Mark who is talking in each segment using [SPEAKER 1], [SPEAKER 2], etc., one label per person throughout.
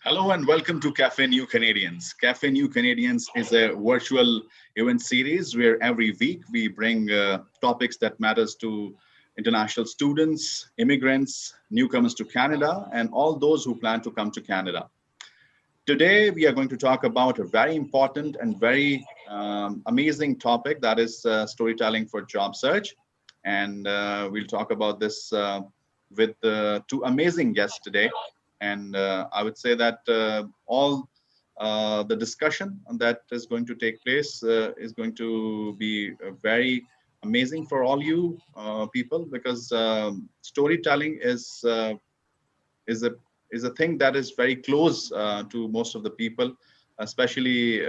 [SPEAKER 1] Hello and welcome to Café New Canadians. Café New Canadians is a virtual event series where every week we bring topics that matters to international students, immigrants, newcomers to Canada, and all those who plan to come to Canada. Today we are going to talk about a very important and very amazing topic that is storytelling for job search, and we'll talk about this with two amazing guests today. And I would say that all the discussion that is going to take place is going to be very amazing for all you people because storytelling is a is a thing that is very close to most of the people, especially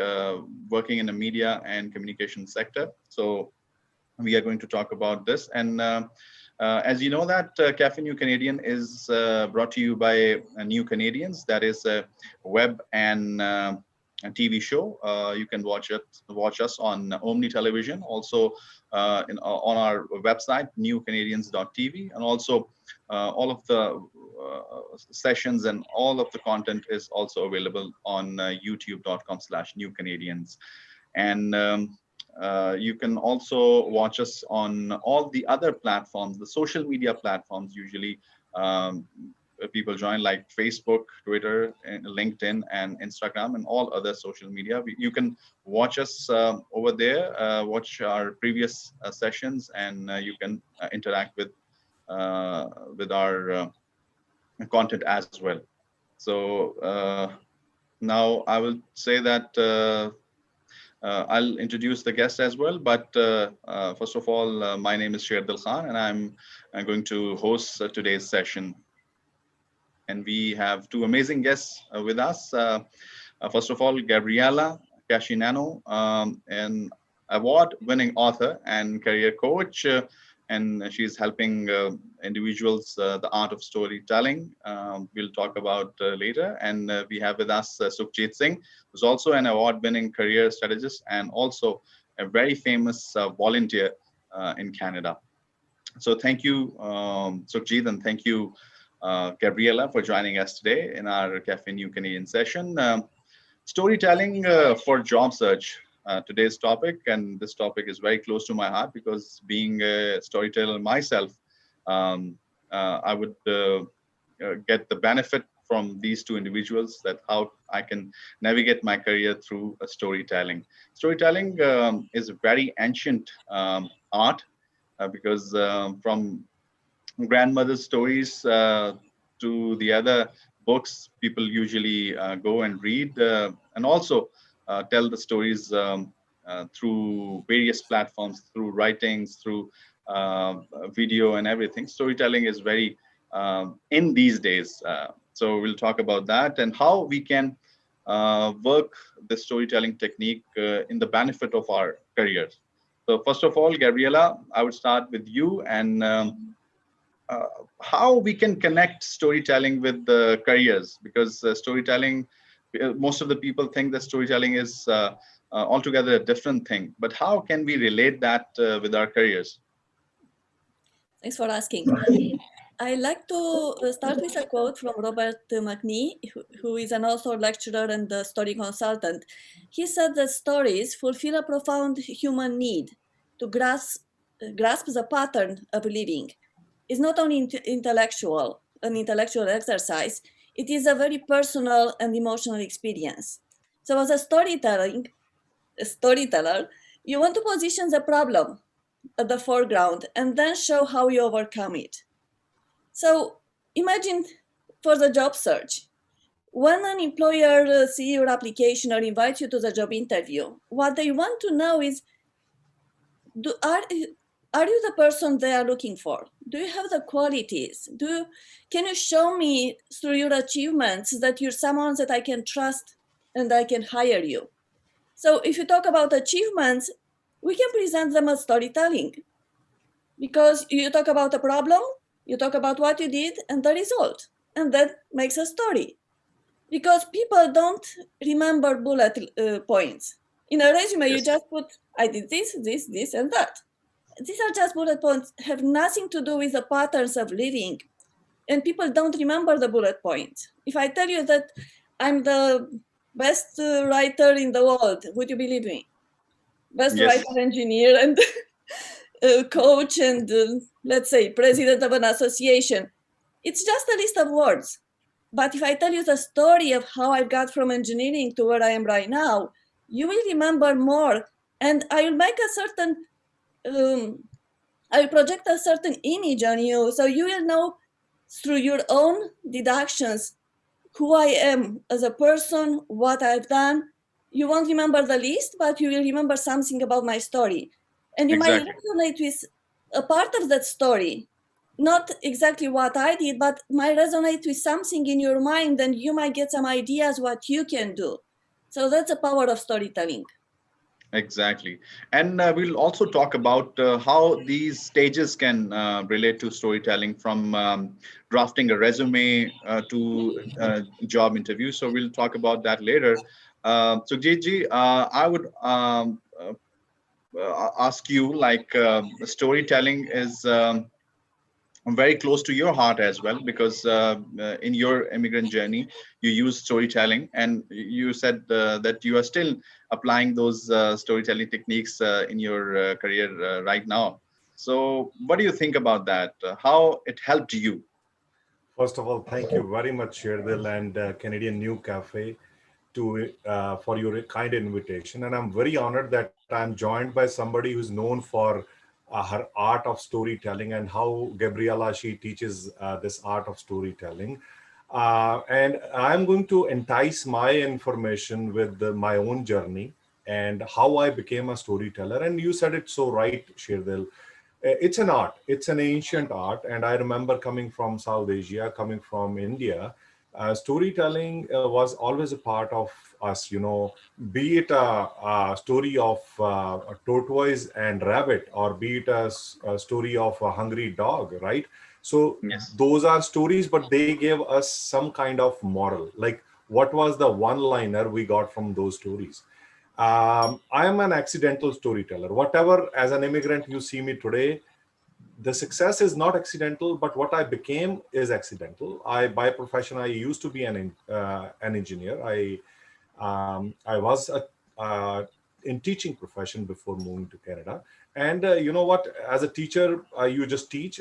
[SPEAKER 1] working in the media and communication sector. So we are going to talk about this. And as you know that Cafe New Canadian is brought to you by New Canadians. That is a web and a TV show. You can watch us on Omni Television, also on our website newcanadians.tv, and also all of the sessions and all of the content is also available on youtube.com/newcanadians. And you can also watch us on all the other platforms, the social media platforms usually people join, like Facebook, Twitter, and LinkedIn, and Instagram, and all other social media. You can watch us over there, watch our previous sessions, and you can interact with our content as well. So now I will say that I'll introduce the guest as well. But first of all, my name is Sherdal Khan, and I'm going to host today's session. And we have two amazing guests with us. First of all, Gabriela Casineanu, an award-winning author and career coach, and she's helping individuals the art of storytelling. We'll talk about later. And we have with us Sukhjit Singh, who's also an award-winning career strategist and also a very famous volunteer in Canada. So thank you, Sukhjit, and thank you, Gabriela, for joining us today in our Cafe New Canadian session. Storytelling for job search, today's topic, and this topic is very close to my heart because being a storyteller myself, I would get the benefit from these two individuals, that how I can navigate my career through storytelling. Storytelling is a very ancient art because from grandmother's stories to the other books people usually go and read, and also tell the stories through various platforms, through writings, through video and everything. Storytelling is very in these days. So we'll talk about that and how we can work the storytelling technique in the benefit of our careers. So first of all, Gabriela, I would start with you, and how we can connect storytelling with the careers, because storytelling, most of the people think that storytelling is altogether a different thing, but how can we relate that with our careers?
[SPEAKER 2] Thanks for asking. I like to start with a quote from Robert McNee, who is an author, lecturer, and a story consultant. He said that stories fulfill a profound human need to grasp the pattern of living. It's not only an intellectual exercise, it is a very personal and emotional experience. So as a storyteller, you want to position the problem at the foreground and then show how you overcome it. So imagine for the job search, when an employer sees your application or invites you to the job interview, what they want to know is, are you the person they are looking for? Do you have the qualities? Can you show me through your achievements that you're someone that I can trust and I can hire you? So if you talk about achievements, we can present them as storytelling, because you talk about a problem, you talk about what you did and the result, and that makes a story. Because people don't remember bullet points. In a resume, you just put, I did this, and that. These are just bullet points, have nothing to do with the patterns of living. And people don't remember the bullet points. If I tell you that I'm the best writer in the world. Would you believe me? Best
[SPEAKER 1] Yes.
[SPEAKER 2] writer, engineer, and coach, and let's say president of an association. It's just a list of words. But if I tell you the story of how I got from engineering to where I am right now, you will remember more. And I will make a certain, I will project a certain image on you. So you will know through your own deductions who I am as a person, what I've done. You won't remember the list, but you will remember something about my story. And you might
[SPEAKER 1] Exactly.
[SPEAKER 2] resonate with a part of that story. Not exactly what I did, but might resonate with something in your mind, and you might get some ideas what you can do. So that's the power of storytelling.
[SPEAKER 1] Exactly. And we'll also talk about how these stages can relate to storytelling from drafting a resume to job interview. So we'll talk about that later. Sukhjit ji, I would ask you like storytelling is very close to your heart as well because in your immigrant journey you use storytelling and you said that you are still applying those storytelling techniques in your career right now. So what do you think about that, how it helped you?
[SPEAKER 3] First of all, thank you very much, Sherdil and Canadian New Cafe, to for your kind invitation. And I'm very honored that I'm joined by somebody who's known for her art of storytelling and how Gabriela she teaches this art of storytelling. And I'm going to entice my information with my own journey and how I became a storyteller. And you said it so right, Sherdil. It's an art, it's an ancient art. And I remember coming from South Asia, coming from India, storytelling was always a part of us, be it a story of a tortoise and rabbit, or be it a story of a hungry dog, right? So
[SPEAKER 1] Yes.
[SPEAKER 3] those are stories, but they gave us some kind of moral. Like, what was the one liner we got from those stories? I am an accidental storyteller. Whatever, as an immigrant, you see me today, the success is not accidental, but what I became is accidental. By profession, I used to be an engineer. I was in teaching profession before moving to Canada. And you know what? As a teacher, you just teach,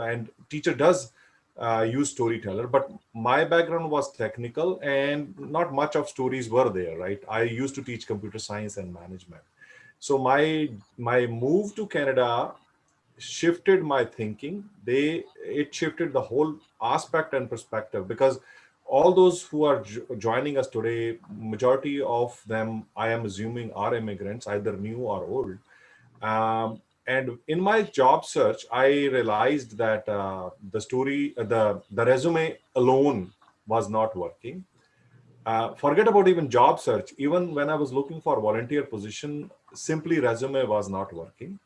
[SPEAKER 3] and teacher does use storyteller. But my background was technical, and not much of stories were there. Right? I used to teach computer science and management. So my move to Canada shifted my thinking. It shifted the whole aspect and perspective, because all those who are joining us today, majority of them, I am assuming, are immigrants, either new or old. And in my job search, I realized that the resume alone was not working. Forget about even job search. Even when I was looking for volunteer position, simply resume was not working.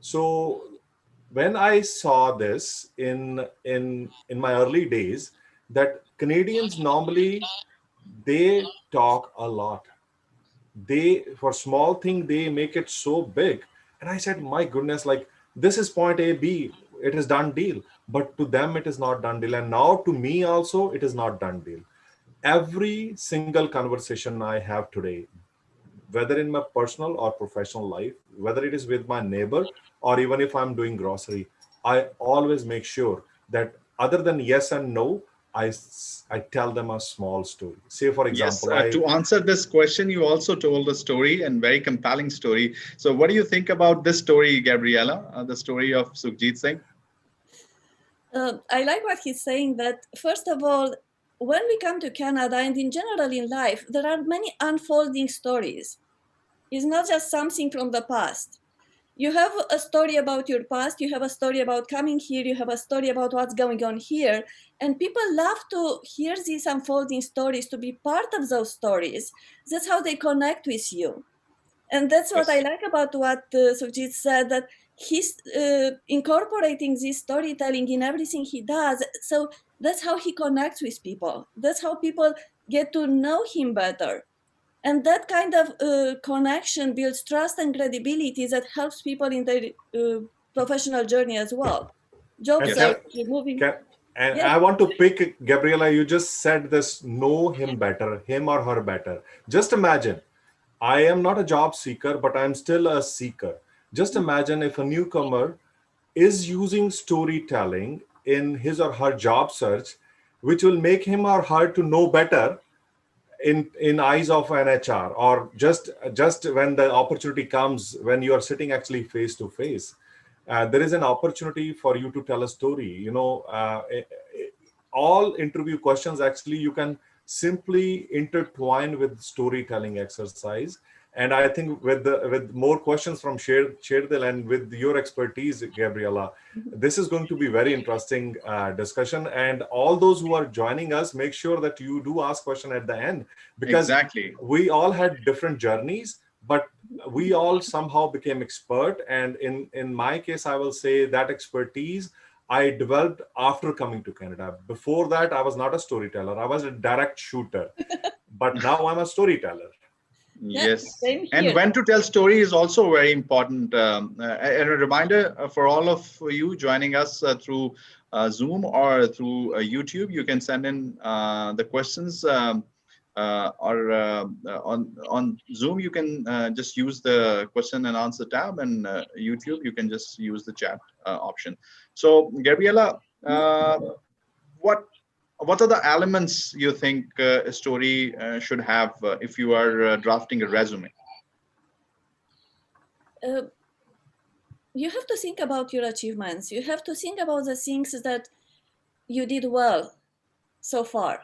[SPEAKER 3] So when I saw this in my early days, that Canadians normally, they talk a lot. They, for small thing, they make it so big. And I said, my goodness, like, this is point A, B, it is done deal. But to them, it is not done deal. And now to me also, it is not done deal. Every single conversation I have today, whether in my personal or professional life, whether it is with my neighbor or even if I'm doing grocery, I always make sure that other than yes and no, I tell them a small story. Say, for
[SPEAKER 1] Yes,
[SPEAKER 3] example, I
[SPEAKER 1] to answer this question, you also told a story and very compelling story. So what do you think about this story, Gabriela, the story of Sukhjit Singh?
[SPEAKER 2] I like what he's saying, that first of all, when we come to Canada and in general in life, there are many unfolding stories. It's not just something from the past. You have a story about your past, you have a story about coming here, you have a story about what's going on here, and people love to hear these unfolding stories, to be part of those stories. That's how they connect with you. And that's what I
[SPEAKER 1] Yes.
[SPEAKER 2] like about what Sukhjit said, that he's incorporating this storytelling in everything he does. So that's how he connects with people. That's how people get to know him better. And that kind of connection builds trust and credibility that helps people in their professional journey as well. Job
[SPEAKER 3] and
[SPEAKER 1] Yes.
[SPEAKER 3] can
[SPEAKER 2] search, moving.
[SPEAKER 3] can And
[SPEAKER 2] Yes.
[SPEAKER 3] I want to pick, Gabriela, you just said this, know him better, him or her better. Just imagine, I am not a job seeker, but I'm still a seeker. Just imagine if a newcomer is using storytelling in his or her job search, which will make him or her to know better in eyes of an HR, or just when the opportunity comes, when you are sitting actually face to face, there is an opportunity for you to tell a story. All interview questions actually you can simply intertwine with storytelling exercise. And I think with more questions from Sherdil and with your expertise, Gabriela, this is going to be very interesting discussion. And all those who are joining us, make sure that you do ask question at the end, because
[SPEAKER 1] Exactly.
[SPEAKER 3] we all had different journeys, but we all somehow became expert. And in my case, I will say that expertise I developed after coming to Canada. Before that, I was not a storyteller. I was a direct shooter, but now I'm a storyteller.
[SPEAKER 2] Yeah,
[SPEAKER 1] Yes.
[SPEAKER 2] same
[SPEAKER 1] And
[SPEAKER 2] here.
[SPEAKER 1] when to tell story is also very important. And a reminder for all of you joining us through Zoom or through YouTube, you can send in the questions, or on Zoom, you can just use the question and answer tab, and YouTube, you can just use the chat option. So, Gabriela, what what are the elements you think a story should have if you are drafting a resume?
[SPEAKER 2] Uh, you have to think about your achievements. You have to think about the things that you did well so far.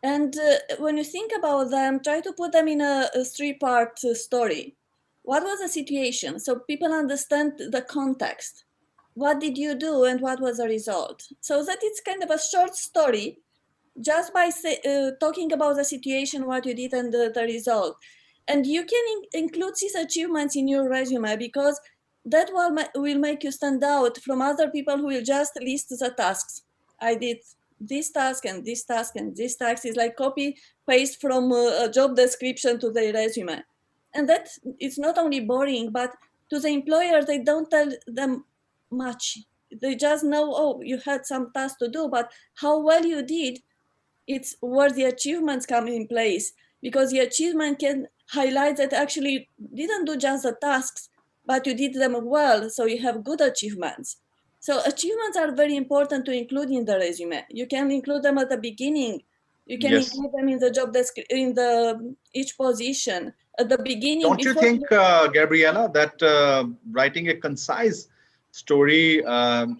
[SPEAKER 2] And when you think about them, try to put them in a three-part story. What was the situation? So people understand the context. What did you do and what was the result? So that it's kind of a short story just by talking about the situation, what you did, and the result. And you can include these achievements in your resume, because that will make you stand out from other people who will just list the tasks. I did this task and this task and this task. Is like copy paste from a job description to the resume. And that it's not only boring, but to the employer, they don't tell them much. They just know, oh, you had some task to do, but how well you did, it's where the achievements come in place, because the achievement can highlight that actually didn't do just the tasks, but you did them well, so you have good achievements. So achievements are very important to include in the resume. You can include them at the beginning. You can
[SPEAKER 1] Yes.
[SPEAKER 2] include them in the job in the each position at the beginning
[SPEAKER 1] Don't you
[SPEAKER 2] before.
[SPEAKER 1] think, Gabriela, that writing a concise story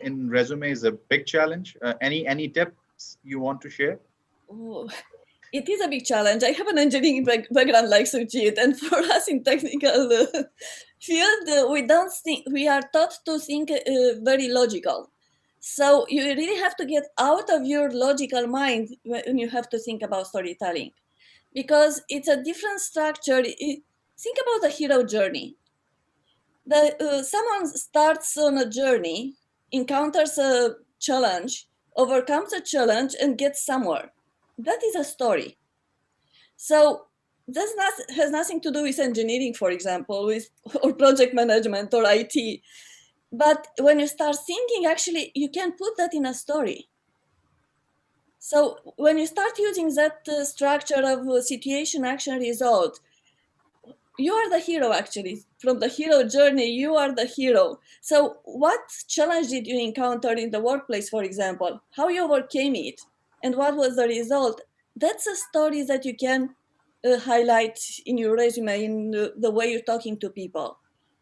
[SPEAKER 1] in resume is a big challenge? Any tips you want to share?
[SPEAKER 2] Oh, it is a big challenge. I have an engineering background like Sukhjit, and for us in technical field, we don't think, we are taught to think very logical. So you really have to get out of your logical mind when you have to think about storytelling, because it's a different structure. Think about the hero journey. Someone starts on a journey, encounters a challenge, overcomes a challenge, and gets somewhere. That is a story. So this has nothing to do with engineering, for example, with or project management or IT. But when you start thinking, actually, you can put that in a story. So when you start using that structure of situation, action, result, you are the hero. Actually, from the hero journey, you are the hero. So what challenge did you encounter in the workplace, for example? How you overcame it, and what was the result? That's a story that you can highlight in your resume, in the way you're talking to people.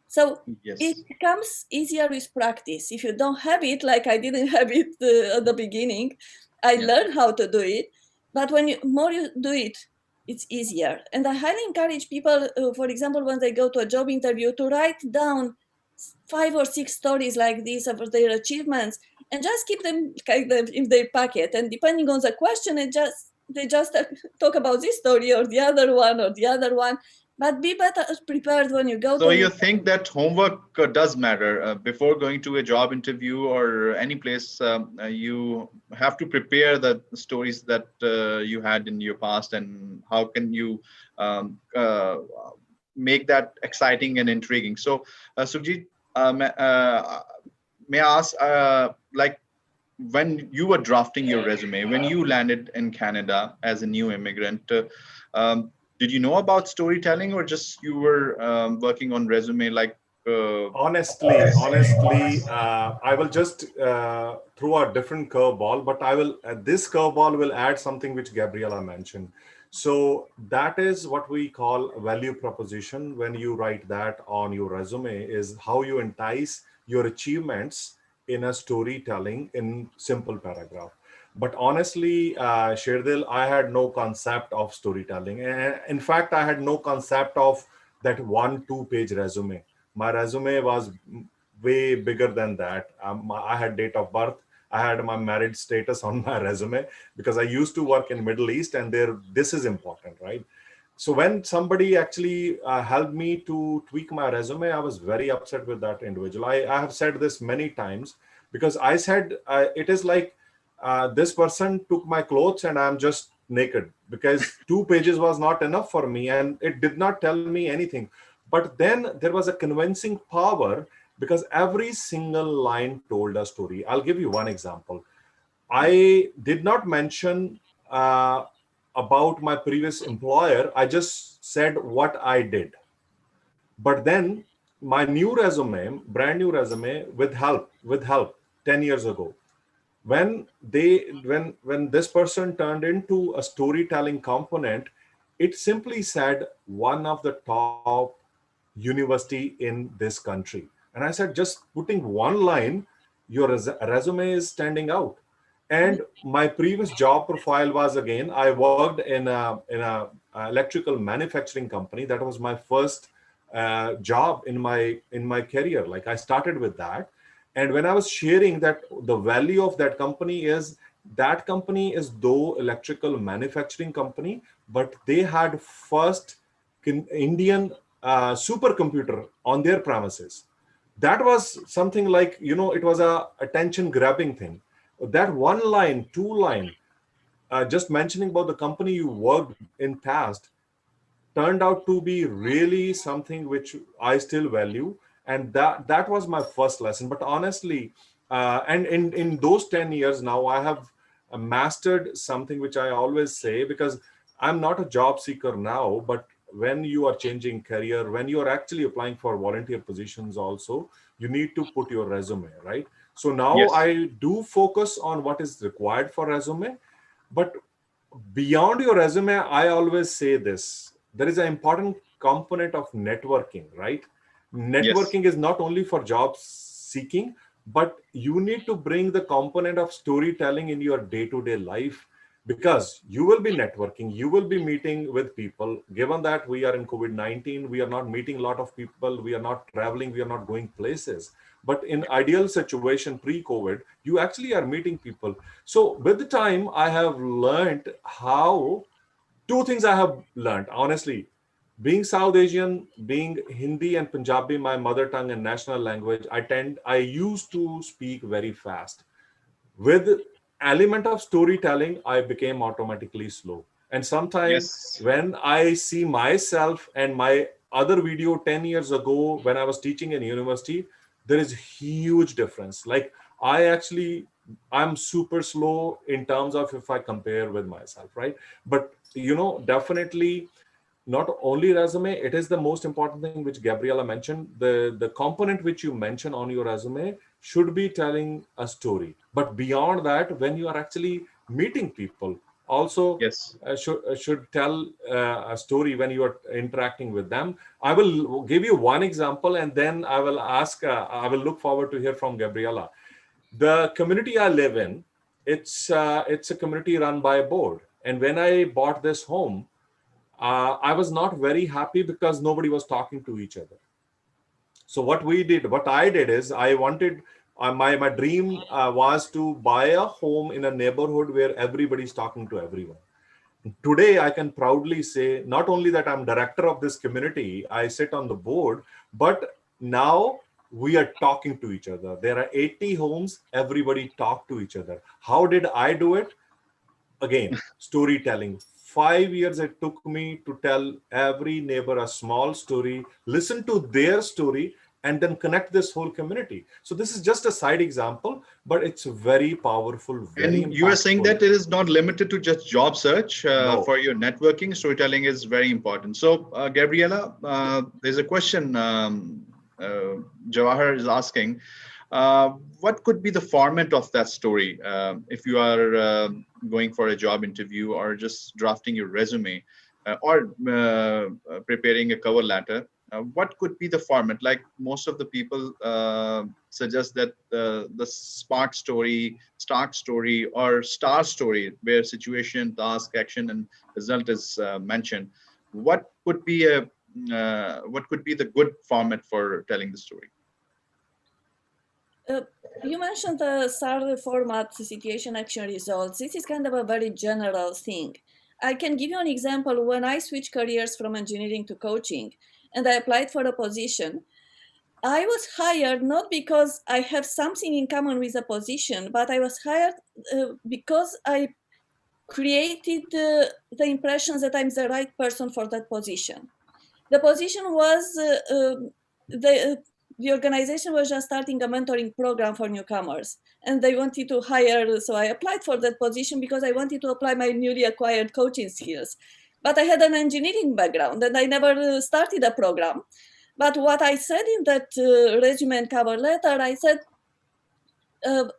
[SPEAKER 2] So it
[SPEAKER 1] Yes.
[SPEAKER 2] becomes easier with practice. If you don't have it, like I didn't have it at the beginning, I
[SPEAKER 1] Yeah.
[SPEAKER 2] learned how to do it. But when more you do it, it's easier. And I highly encourage people, for example, when they go to a job interview, to write down 5 or 6 stories like this of their achievements, and just keep them kind of in their pocket. And depending on the question, they just talk about this story or the other one or the other one. But be better prepared when you go to
[SPEAKER 1] So
[SPEAKER 2] an
[SPEAKER 1] you
[SPEAKER 2] interview.
[SPEAKER 1] think that homework does matter before going to a job interview or any place? You have to prepare the stories that you had in your past, and how can you make that exciting and intriguing? So, Sukhjit, may I ask, like, when you were drafting your resume, when you landed in Canada as a new immigrant, did you know about storytelling, or just you were working on resume like?
[SPEAKER 3] Honestly, I will just throw a different curveball, but this curveball will add something which Gabriela mentioned. So that is what we call value proposition. When you write that on your resume, is how you entice your achievements in a storytelling in simple paragraph. But honestly, Sherdil, I had no concept of storytelling. In fact, I had no concept of that 1-2 page resume. My resume was way bigger than that. I had date of birth. I had my marriage status on my resume because I used to work in Middle East, and there this is important, right? So when somebody actually helped me to tweak my resume, I was very upset with that individual. I have said this many times because I said it is like this person took my clothes and I'm just naked, because 2 pages was not enough for me and it did not tell me anything. But then there was a convincing power because every single line told a story. I'll give you one example. I did not mention about my previous employer. I just said what I did. But then my new resume, brand new resume, with help 10 years ago, when this person turned into a storytelling component, it simply said one of the top university in this country. And I said, just putting one line, your resume is standing out. And my previous job profile was, again, I worked in a electrical manufacturing company. That was my first job in my career. Like, I started with that. And when I was sharing that the value of that company is, that company is though electrical manufacturing company, but they had first Indian supercomputer on their premises. That was something like, it was a attention grabbing thing. That one line, two line, just mentioning about the company you worked in past, turned out to be really something which I still value. And that was my first lesson. But honestly, and in those 10 years now, I have mastered something which I always say, because I'm not a job seeker now, but when you are changing career, when you are actually applying for volunteer positions also, you need to put your resume, right? So now
[SPEAKER 1] Yes.
[SPEAKER 3] I do focus on what is required for resume. But beyond your resume, I always say this: there is an important component of networking, right?
[SPEAKER 1] Yes.
[SPEAKER 3] Networking is not only for job seeking, but you need to bring the component of storytelling in your day-to-day life, because you will be networking, you will be meeting with people. Given that we are in COVID-19, we are not meeting a lot of people, we are not traveling, we are not going places. But in ideal situation pre-COVID, you actually are meeting people. So with the time, I have learned how, two things I have learned, honestly. Being South Asian, being Hindi and Punjabi, my mother tongue and national language, I used to speak very fast. With element of storytelling, I became automatically slow. And sometimes
[SPEAKER 1] Yes.
[SPEAKER 3] when I see myself and my other video 10 years ago when I was teaching in university, there is huge difference. Like, I'm super slow in terms of if I compare with myself, right? But definitely not only resume, it is the most important thing which Gabriela mentioned. The component which you mention on your resume should be telling a story. But beyond that, when you are actually meeting people, also
[SPEAKER 1] Yes.
[SPEAKER 3] should tell a story when you are interacting with them. I will give you one example, and then I will look forward to hear from Gabriela. The community I live in, it's a community run by a board. And when I bought this home, I was not very happy because nobody was talking to each other. So what I did is, I wanted, my dream was to buy a home in a neighborhood where everybody's talking to everyone. Today, I can proudly say not only that I'm director of this community, I sit on the board, but now we are talking to each other. There are 80 homes, everybody talk to each other. How did I do it? Again, storytelling. 5 years it took me to tell every neighbor a small story, listen to their story, and then connect this whole community. So this is just a side example, but it's very powerful, very
[SPEAKER 1] And you are saying
[SPEAKER 3] impactful.
[SPEAKER 1] that it is not limited to just job search.
[SPEAKER 3] No.
[SPEAKER 1] For your networking, storytelling is very important. So, Gabriela, there's a question uh, Jawahar is asking. What could be the format of that story if you are going for a job interview or just drafting your resume or preparing a cover letter? What could be the format? Like most of the people suggest that the start story, or star story, where situation, task, action, and result is mentioned. What could be the good format for telling the story?
[SPEAKER 2] You mentioned the SAR format, situation, action, results. This is kind of a very general thing. I can give you an example. When I switched careers from engineering to coaching and I applied for a position, I was hired not because I have something in common with the position, but I was hired because I created the impression that I'm the right person for that position. The position was the organization was just starting a mentoring program for newcomers, and they wanted to hire. So I applied for that position because I wanted to apply my newly acquired coaching skills. But I had an engineering background, and I never started a program. But what I said in that resume and cover letter, I said,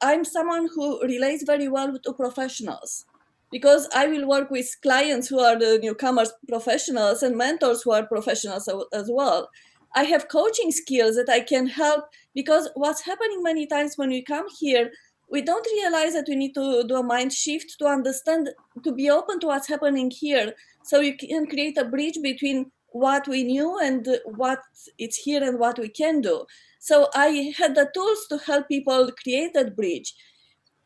[SPEAKER 2] I'm someone who relates very well to professionals because I will work with clients who are the newcomers professionals and mentors who are professionals as well. I have coaching skills that I can help, because what's happening many times when we come here, we don't realize that we need to do a mind shift to understand, to be open to what's happening here. So you can create a bridge between what we knew and what it's here and what we can do. So I had the tools to help people create that bridge.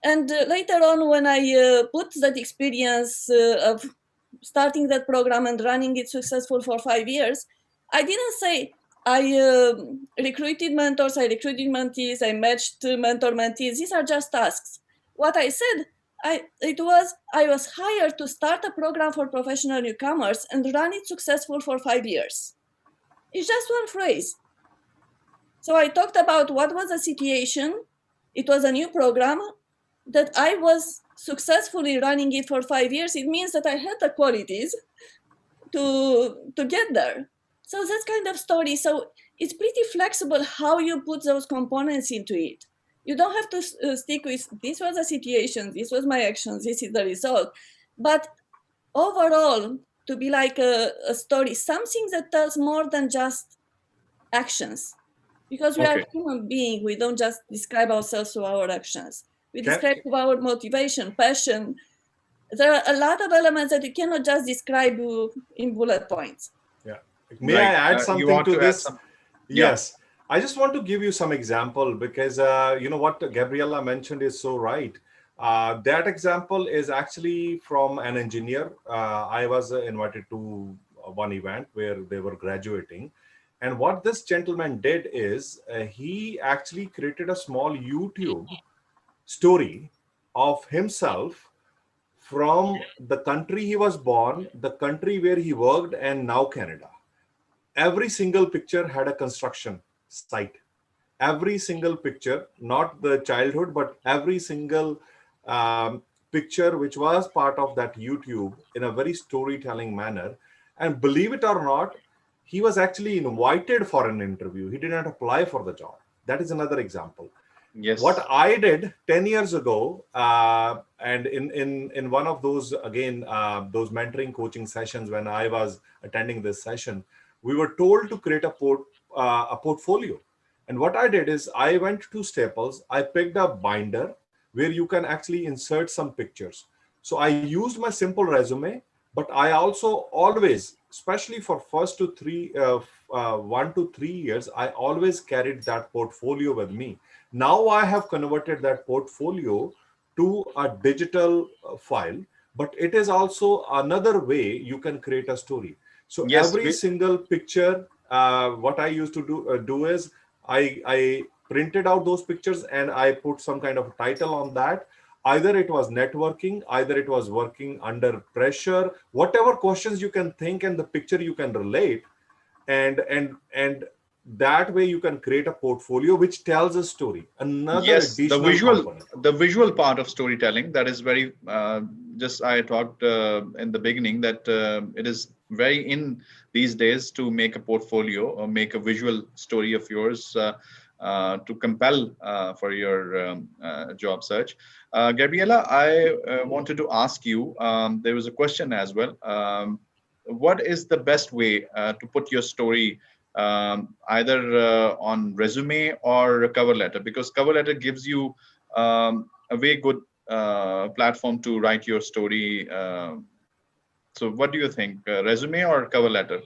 [SPEAKER 2] And later on, when I put that experience of starting that program and running it successful for 5 years, I didn't say I recruited mentors, I recruited mentees, I matched mentor-mentees. These are just tasks. What I said, I was hired to start a program for professional newcomers and run it successful for 5 years. It's just one phrase. So I talked about what was the situation. It was a new program that I was successfully running it for 5 years. It means that I had the qualities to get there. So that's kind of story. So it's pretty flexible how you put those components into it. You don't have to stick with, this was the situation, this was my actions, this is the result. But overall, to be like a story, something that tells more than just actions. Because we are
[SPEAKER 1] Okay.
[SPEAKER 2] human beings, we don't just describe ourselves through our actions. We
[SPEAKER 3] Can,
[SPEAKER 2] describe through our motivation, passion. There are a lot of elements that you cannot just describe in bullet points.
[SPEAKER 3] yeah. May I
[SPEAKER 1] Right.
[SPEAKER 3] add
[SPEAKER 1] You
[SPEAKER 3] something
[SPEAKER 1] want
[SPEAKER 3] to
[SPEAKER 1] to add
[SPEAKER 3] this?
[SPEAKER 1] some? Yeah.
[SPEAKER 3] Yes. I just want to give you some example because you know what Gabriela mentioned is so right. That example is actually from an engineer. I was invited to one event where they were graduating. And what this gentleman did is he actually created a small YouTube story of himself from the country he was born, the country where he worked, and now Canada. Every single picture had a construction site. Every single picture, not the childhood, but every single picture which was part of that YouTube in a very storytelling manner. And believe it or not, he was actually invited for an interview. He did not apply for the job. That is another example. What
[SPEAKER 1] Yes.
[SPEAKER 3] I did 10 years ago, and in one of those, again, those mentoring coaching sessions, when I was attending this session, we were told to create a portfolio. And what I did is I went to Staples, I picked a binder where you can actually insert some pictures. So I used my simple resume, but I also always, especially for first to 1 to 3 years, I always carried that portfolio with me. Now I have converted that portfolio to a digital file, but it is also another way you can create a story. So
[SPEAKER 1] Yes.
[SPEAKER 3] every single picture, what I used to do is I printed out those pictures and I put some kind of title on that. Either it was networking, either it was working under pressure, whatever questions you can think and the picture you can relate, and that way you can create a portfolio which tells a story. Another
[SPEAKER 1] Yes,
[SPEAKER 3] additional component.
[SPEAKER 1] the visual part of storytelling, that is very just I talked in the beginning that it is very in these days to make a portfolio or make a visual story of yours to compel for your job search. Gabriela, I wanted to ask you, there was a question as well. What is the best way to put your story either on resume or a cover letter? Because cover letter gives you a very good platform to write your story. So what do you think, resume or cover letter?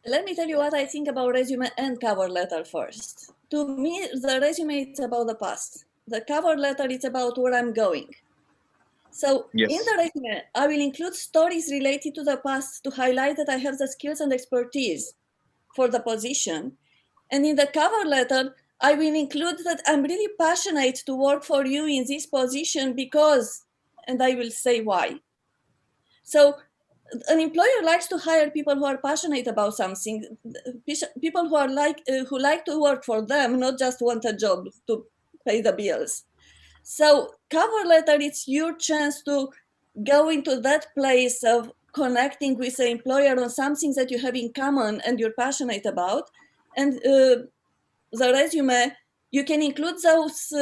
[SPEAKER 2] Let me tell you what I think about resume and cover letter first. To me, the resume is about the past. The cover letter is about where I'm going. So in
[SPEAKER 1] Yes.
[SPEAKER 2] the resume, I will include stories related to the past to highlight that I have the skills and expertise for the position. And in the cover letter, I will include that I'm really passionate to work for you in this position because, and I will say why. So an employer likes to hire people who are passionate about something, people who are who like to work for them, not just want a job to pay the bills. So cover letter, it's your chance to go into that place of connecting with the employer on something that you have in common and you're passionate about. And the resume, you can include those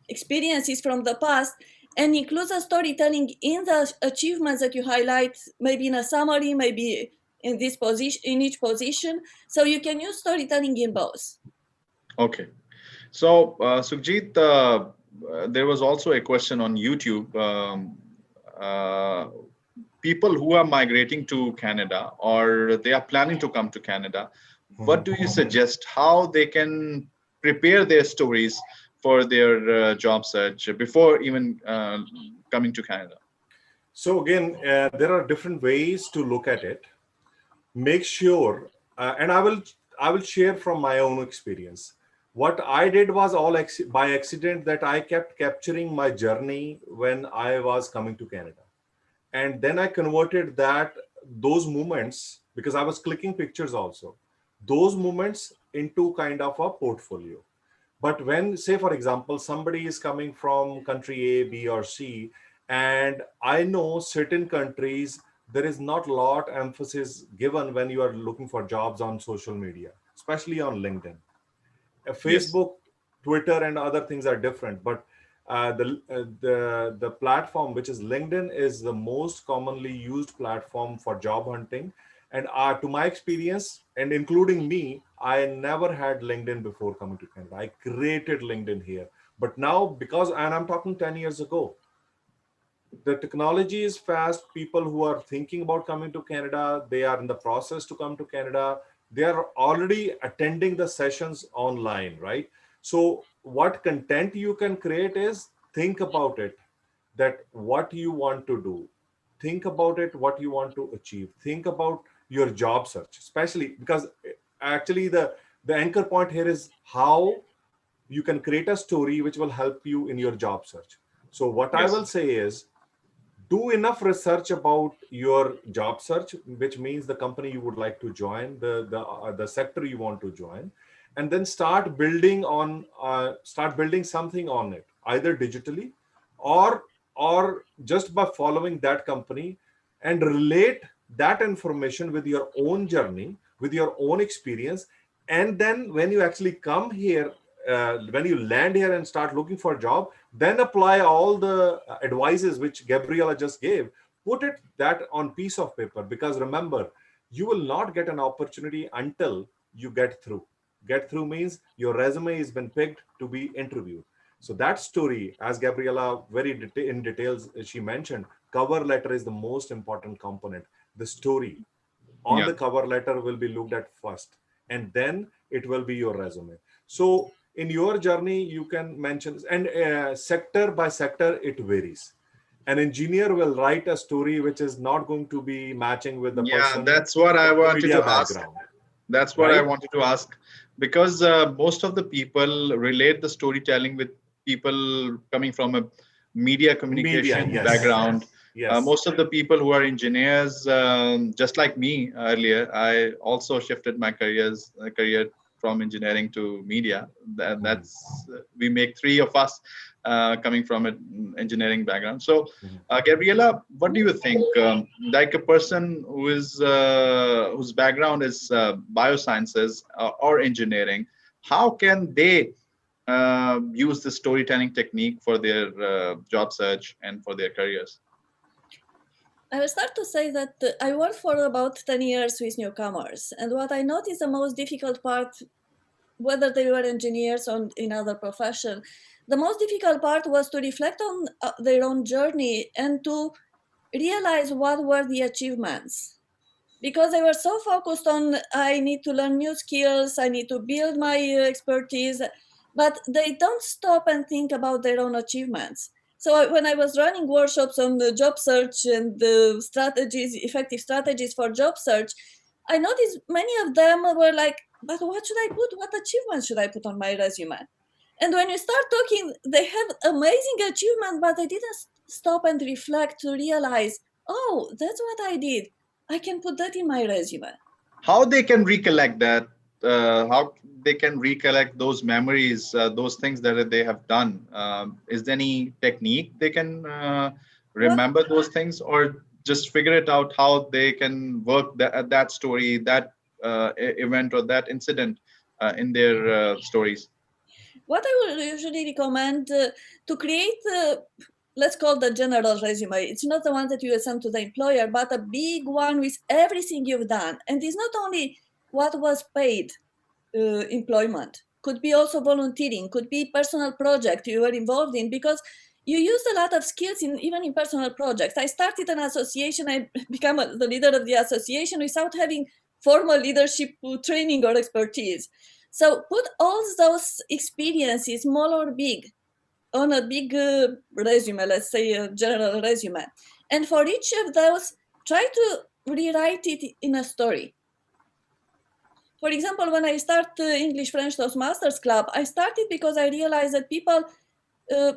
[SPEAKER 2] experiences from the past and include the storytelling in the achievements that you highlight, maybe in a summary, maybe in this position, in each position. So you can use storytelling in both.
[SPEAKER 1] Okay. So, Sukhjit, there was also a question on YouTube. People who are migrating to Canada or they are planning to come to Canada, what do you suggest how they can prepare their stories for their job search before even coming to Canada?
[SPEAKER 3] So again, there are different ways to look at it. Make sure, and I will share from my own experience. What I did was all by accident that I kept capturing my journey when I was coming to Canada, and then I converted those moments, because I was clicking pictures also, those moments into kind of a portfolio. But when, say, for example, somebody is coming from country A, B, or C, and I know certain countries, there is not a lot emphasis given when you are looking for jobs on social media, especially on LinkedIn.
[SPEAKER 1] Yes.
[SPEAKER 3] Facebook, Twitter, and other things are different, but the platform which is LinkedIn is the most commonly used platform for job hunting. And to my experience, and including me, I never had LinkedIn before coming to Canada. I created LinkedIn here, but now and I'm talking 10 years ago, the technology is fast. People who are thinking about coming to Canada, they are in the process to come to Canada. They are already attending the sessions online, right? So what content you can create is, think about it, that what you want to do. Think about it, what you want to achieve. Think about your job search, especially because actually the anchor point here is how you can create a story which will help you in your job search. So what I
[SPEAKER 1] Yes.
[SPEAKER 3] will say is, do enough research about your job search, which means the company you would like to join, the sector you want to join, and then start building something on it, either digitally or just by following that company, and relate that information with your own journey, with your own experience. And then when you actually come here, when you land here and start looking for a job, then apply all the advices which Gabriela just gave. Put that on piece of paper, because remember, you will not get an opportunity until you get through. Get through means your resume has been picked to be interviewed. So that story, as Gabriela in details she mentioned, cover letter is the most important component. The story on
[SPEAKER 1] Yeah.
[SPEAKER 3] the cover letter will be looked at first, and then it will be your resume. So in your journey, you can mention, and sector by sector, it varies. An engineer will write a story which is not going to be matching with the
[SPEAKER 1] Yeah,
[SPEAKER 3] person
[SPEAKER 1] that's what I
[SPEAKER 3] from the
[SPEAKER 1] wanted
[SPEAKER 3] media
[SPEAKER 1] to ask.
[SPEAKER 3] background,
[SPEAKER 1] That's what I
[SPEAKER 3] right?
[SPEAKER 1] wanted to ask, because most of the people relate the storytelling with people coming from a media
[SPEAKER 3] Media,
[SPEAKER 1] communication
[SPEAKER 3] yes.
[SPEAKER 1] background.
[SPEAKER 3] Yes.
[SPEAKER 1] Most of the people who are engineers, just like me earlier, I also shifted my career from engineering to media.
[SPEAKER 3] Mhm.
[SPEAKER 1] That's we make three of us coming from an engineering background. So,
[SPEAKER 3] Mhm.
[SPEAKER 1] Gabriela, what do you think? Like a person who is whose background is biosciences or engineering, how can they use the storytelling technique for their job search and for their careers?
[SPEAKER 2] I will start to say that I worked for about 10 years with newcomers. And what I noticed the most difficult part, whether they were engineers or in other profession, the most difficult part was to reflect on their own journey and to realize what were the achievements. Because they were so focused on, I need to learn new skills, I need to build my expertise, but they don't stop and think about their own achievements. So when I was running workshops on the job search and the strategies, effective strategies for job search, I noticed many of them were like, but what should I put? What achievements should I put on my resume? And when you start talking, they had amazing achievement, but they didn't stop and reflect to realize, oh, that's what I did. I can put that in my resume.
[SPEAKER 1] How they can recollect that? How they can recollect those memories, those things that they have done? Is there any technique they can
[SPEAKER 2] What
[SPEAKER 1] remember those things, or just figure it out how they can work that story, that event, or that incident in their stories?
[SPEAKER 2] what I would usually recommend to create, let's call the general resume. It's not the one that you send to the employer, but a big one with everything you've done. And it's not only what was paid employment, could be also volunteering, could be personal project you were involved in, because you used a lot of skills in even in personal projects. I started an association, I became the leader of the association without having formal leadership training or expertise. So put all those experiences, small or big, on a big resume, let's say a general resume. And for each of those, try to rewrite it in a story. For example, when I start English French Toastmasters Club, I started because I realized that people uh,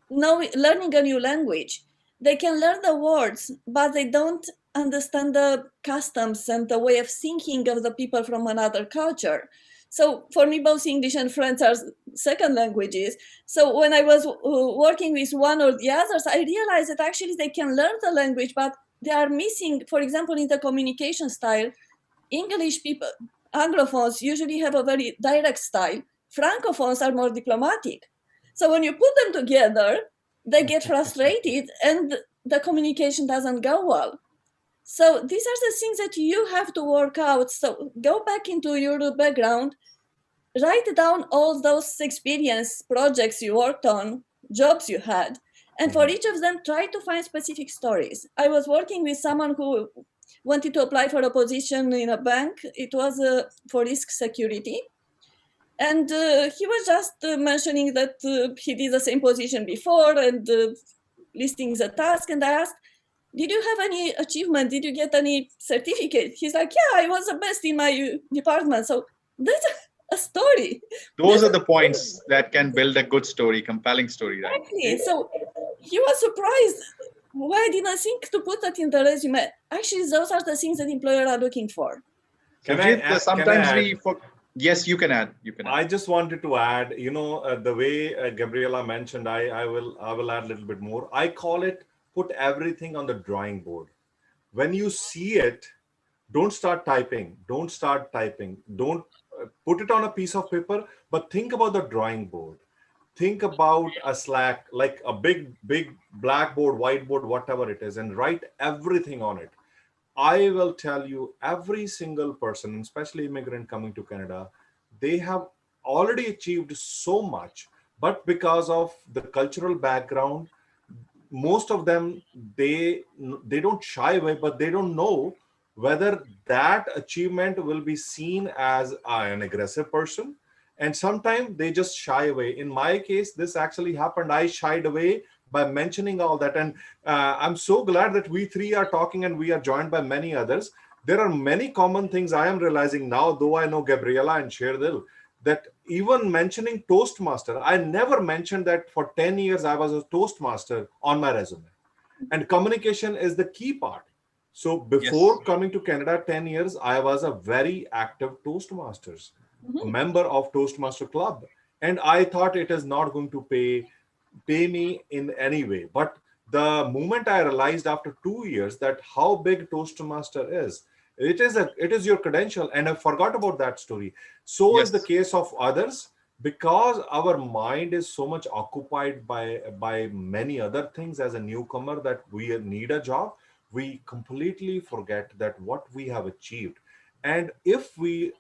[SPEAKER 2] know learning a new language, they can learn the words, but they don't understand the customs and the way of thinking of the people from another culture. So for me, both English and French are second languages. So when I was working with one or the others, I realized that actually they can learn the language, but they are missing, for example, in the communication style. English people, Anglophones usually have a very direct style. Francophones are more diplomatic. So when you put them together, they get frustrated and the communication doesn't go well. So these are the things that you have to work out. So go back into your background, write down all those experience projects you worked on, jobs you had, and for
[SPEAKER 3] Mhm.
[SPEAKER 2] each of them, try to find specific stories. I was working with someone who wanted to apply for a position in a bank. It was for risk security. And he was just mentioning that he did the same position before and listing the task. And I asked, did you have any achievement? Did you get any certificate? He's like, yeah, I was the best in my department. So that's a story.
[SPEAKER 1] Those
[SPEAKER 2] That's
[SPEAKER 1] are
[SPEAKER 2] a
[SPEAKER 1] the
[SPEAKER 2] story.
[SPEAKER 1] points that can build a good story, compelling story, right?
[SPEAKER 2] Exactly. So he was surprised. Why didn't I think to put that in the resume? Actually, those are the things that employers are looking for.
[SPEAKER 1] So,
[SPEAKER 3] Can I
[SPEAKER 1] Jit,
[SPEAKER 3] can I
[SPEAKER 1] sometimes
[SPEAKER 3] add?
[SPEAKER 1] we for yes, you can add. You can add.
[SPEAKER 3] I just wanted to add, the way Gabriela mentioned, I will add a little bit more. I call it put everything on the drawing board. When you see it, don't start typing. Don't start typing. Don't put it on a piece of paper, but think about the drawing board. Think about a Slack, like a big blackboard, whiteboard, whatever it is, and write everything on it. I will tell you, every single person, especially immigrant coming to Canada, they have already achieved so much, but because of the cultural background, most of them they don't shy away, but they don't know whether that achievement will be seen as an aggressive person, and sometimes they just shy away. In my case, this actually happened. I shied away by mentioning all that, and I'm so glad that we three are talking and we are joined by many others. There are many common things I am realizing now, though I know Gabriela and Sherdil, that even mentioning Toastmaster, I never mentioned that for 10 years I was a Toastmaster on my resume. And communication is the key part. So before coming to Canada 10 years, I was a very active Toastmasters, a member of Toastmaster Club. And I thought it is not going to pay me in any way. But the moment I realized after 2 years that how big Toastmaster is, it is your credential. And I forgot about that story. So is the case of others, because our mind is so much occupied by many other things as a newcomer that we need a job. We completely forget that what we have achieved. And if we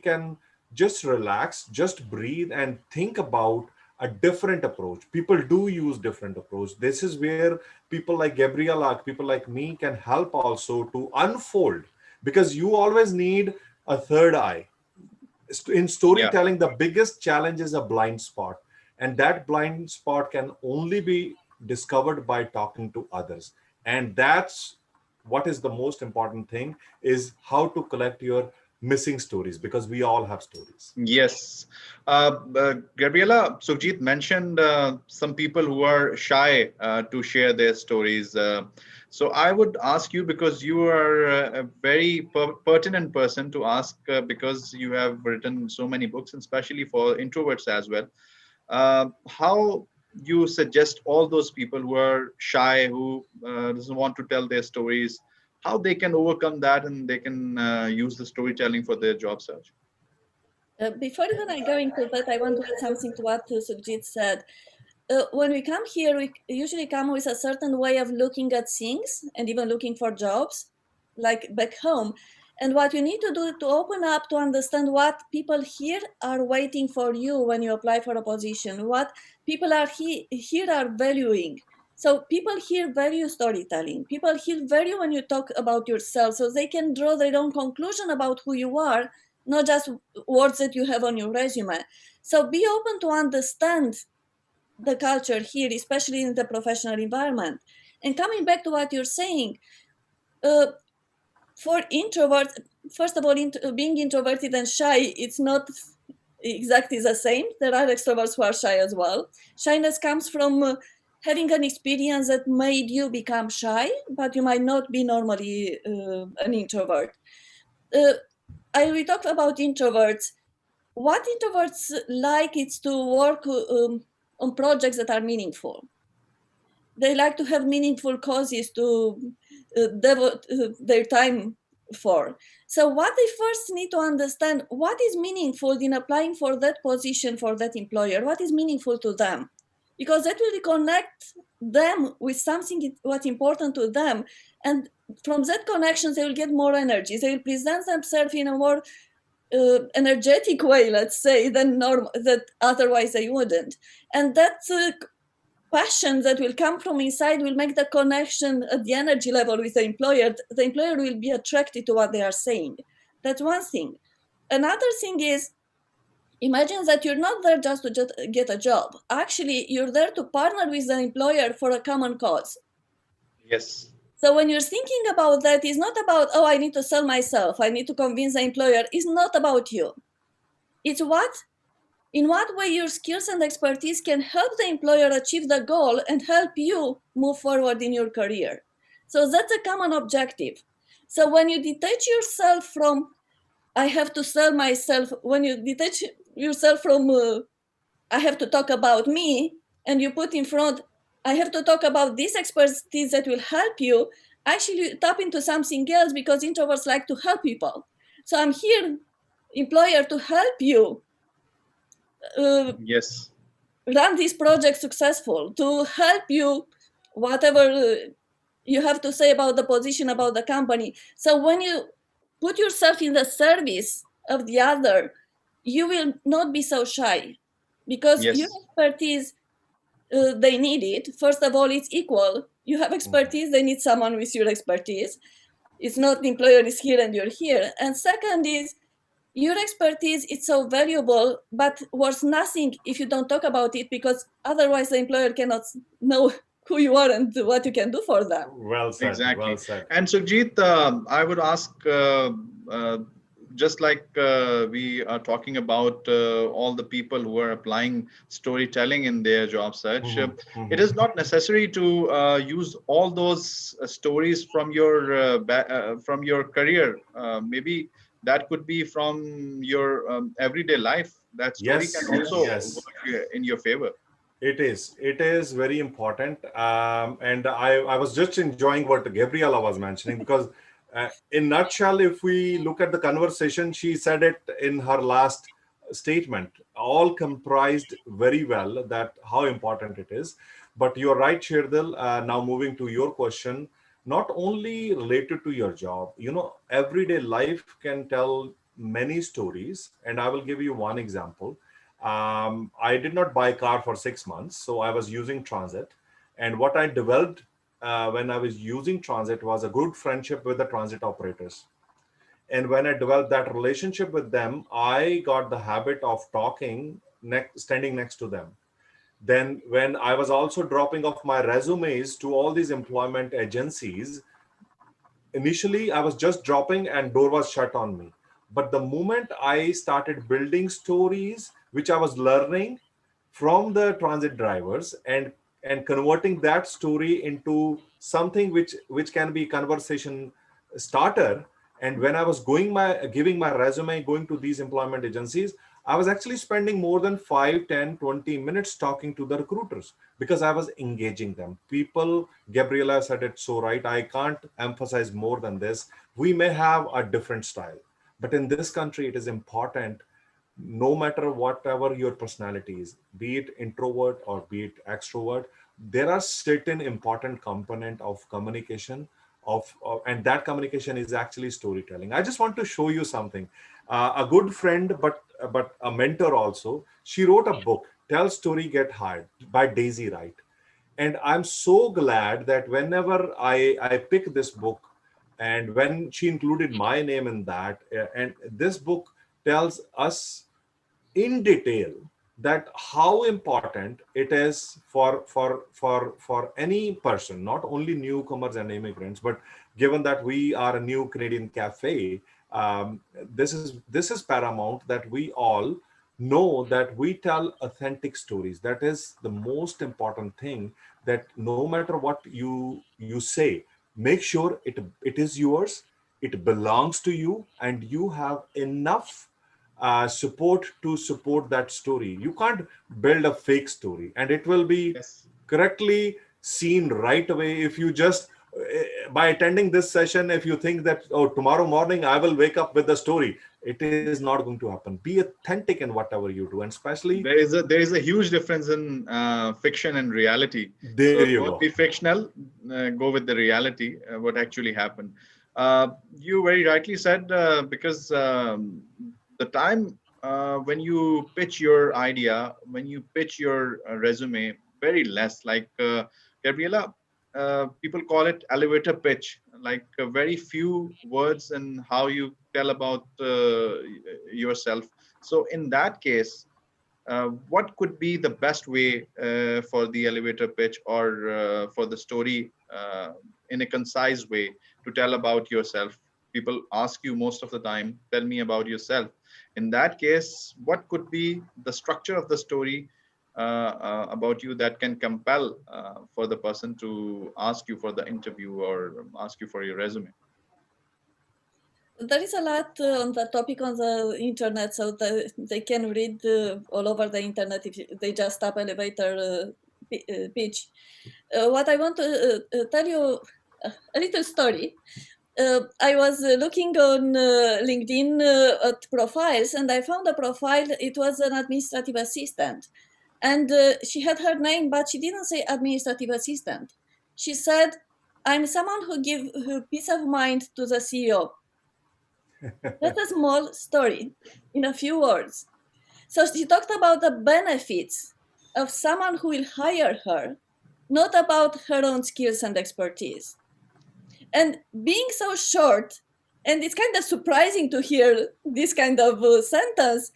[SPEAKER 3] can just relax, just breathe and think about a different approach. People do use different approach. This is where people like Gabriela, people like me can help also to unfold, because you always need a third eye. In storytelling, the biggest challenge is a blind spot. And that blind spot can only be discovered by talking to others. And that's what is the most important thing, is how to collect your missing stories, because we all have stories.
[SPEAKER 1] Yes. Gabriela, Sukhjit mentioned some people who are shy to share their stories. So I would ask you, because you are a very pertinent person to ask, because you have written so many books, and especially for introverts as well. How you suggest all those people who are shy, who doesn't want to tell their stories, how they can overcome that and they can use the storytelling for their job search?
[SPEAKER 2] Before even I go into that, I want to add something to what Sukhjit said. When we come here, we usually come with a certain way of looking at things and even looking for jobs, like back home. And what you need to do to open up to understand what people here are waiting for you when you apply for a position, what people are here are valuing. So people here value storytelling. People here value when you talk about yourself, so they can draw their own conclusion about who you are, not just words that you have on your resume. So be open to understand the culture here, especially in the professional environment. And coming back to what you're saying, for introverts, first of all, being introverted and shy, it's not exactly the same. There are extroverts who are shy as well. Shyness comes from having an experience that made you become shy, but you might not be normally an introvert. We talked about introverts. What introverts like is to work on projects that are meaningful. They like to have meaningful causes to devote their time for. So what they first need to understand, what is meaningful in applying for that position for that employer, what is meaningful to them, because that will connect them with something what's important to them. And from that connection, they will get more energy. They will present themselves in a more energetic way, let's say, than normal, that otherwise they wouldn't. And that passion that will come from inside will make the connection at the energy level with the employer. The employer will be attracted to what they are saying. That's one thing. Another thing is, imagine that you're not there just to get a job. Actually, you're there to partner with the employer for a common cause.
[SPEAKER 1] Yes.
[SPEAKER 2] So when you're thinking about that, it's not about, oh, I need to sell myself, I need to convince the employer. It's not about you. It's in what way your skills and expertise can help the employer achieve the goal and help you move forward in your career. So that's a common objective. So when you detach yourself from, I have to sell myself, when you detach yourself from, I have to talk about me, and you put in front, I have to talk about this expertise that will help you, actually you tap into something else, because introverts like to help people. So I'm here, employer, to help you
[SPEAKER 1] Yes.
[SPEAKER 2] run this project successful, to help you, whatever you have to say about the position, about the company. So when you put yourself in the service of the other, you will not be so shy, because your
[SPEAKER 1] Yes.
[SPEAKER 2] expertise, they need it. First of all, it's equal. You have expertise, they need someone with your expertise. It's not the employer is here and you're here. And second is, your expertise is so valuable, but worth nothing if you don't talk about it, because otherwise the employer cannot know who you are and what you can do for them.
[SPEAKER 3] Well said. Well
[SPEAKER 1] Exactly.
[SPEAKER 3] said.
[SPEAKER 1] And Sukhjit, I would ask, just like we are talking about all the people who are applying storytelling in their job search, it is not necessary to use all those stories from your career. Maybe that could be from your everyday life. That story can
[SPEAKER 3] Yes,
[SPEAKER 1] also
[SPEAKER 3] yes.
[SPEAKER 1] work in your favor.
[SPEAKER 3] It is. It is very important. And I was just enjoying what Gabriela was mentioning because, in nutshell, if we look at the conversation, she said it in her last statement, all comprised very well that how important it is. But you're right, Shirdal. Now moving to your question, not only related to your job, everyday life can tell many stories. And I will give you one example. I did not buy a car for 6 months, so I was using transit. And what I developed when I was using transit was a good friendship with the transit operators. And when I developed that relationship with them, I got the habit of talking, standing next to them. Then, when I was also dropping off my resumes to all these employment agencies, initially I was just dropping and door was shut on me. But the moment I started building stories which I was learning from the transit drivers and converting that story into something which can be conversation starter, and when I was giving my resume, going to these employment agencies, I was actually spending more than 5, 10, 20 minutes talking to the recruiters because I was engaging them. People, Gabriela said it so right. I can't emphasize more than this. We may have a different style, but in this country, it is important, no matter whatever your personality is, be it introvert or be it extrovert, there are certain important component of communication and that communication is actually storytelling. I just want to show you something. A good friend, but a mentor also, she wrote a book, Tell Story Get Hired, by Daisy Wright. And I'm so glad that whenever I pick this book, and when she included my name in that, and this book tells us in detail that how important it is for any person, not only newcomers and immigrants, but given that we are a new Canadian cafe, this is paramount that we all know that we tell authentic stories. That is the most important thing, that no matter what you say, make sure it is yours, it belongs to you, and you have enough support to support that story. You can't build a fake story, and it will be
[SPEAKER 1] Yes.
[SPEAKER 3] correctly seen right away if you just by attending this session, if you think that, oh, tomorrow morning I will wake up with the story, it is not going to happen. Be authentic in whatever you do, and especially
[SPEAKER 1] There is a huge difference in fiction and reality.
[SPEAKER 3] there
[SPEAKER 1] So
[SPEAKER 3] you
[SPEAKER 1] don't
[SPEAKER 3] go.
[SPEAKER 1] be fictional. Go with the reality. What actually happened. You very rightly said because the time when you pitch your idea, when you pitch your resume, very less. Like Gabriela, people call it elevator pitch. Like very few words and how you tell about yourself. So in that case, what could be the best way for the elevator pitch or for the story in a concise way to tell about yourself? People ask you most of the time, tell me about yourself. In that case, what could be the structure of the story about you that can compel for the person to ask you for the interview or ask you for your resume?
[SPEAKER 2] There is a lot on the topic on the internet, so they can read all over the internet if they just tap elevator pitch. What I want to tell you a little story. I was looking on LinkedIn at profiles, and I found a profile. It was an administrative assistant, and she had her name, but she didn't say administrative assistant. She said, "I'm someone who give her peace of mind to the CEO." That's a small story in a few words. So she talked about the benefits of someone who will hire her, not about her own skills and expertise. And being so short, and it's kind of surprising to hear this kind of sentence,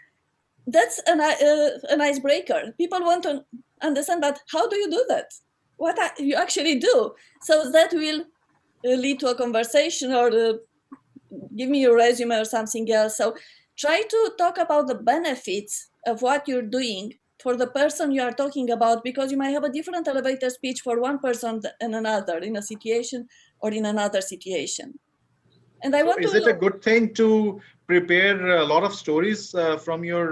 [SPEAKER 2] that's an icebreaker. People want to understand, but how do you do that? You actually do? So that will lead to a conversation or give me your resume or something else. So try to talk about the benefits of what you're doing for the person you are talking about, because you might have a different elevator speech for one person and another in a situation or in another situation. And I
[SPEAKER 1] So
[SPEAKER 2] want
[SPEAKER 1] is it a
[SPEAKER 2] to,
[SPEAKER 1] good thing to prepare a lot of stories from your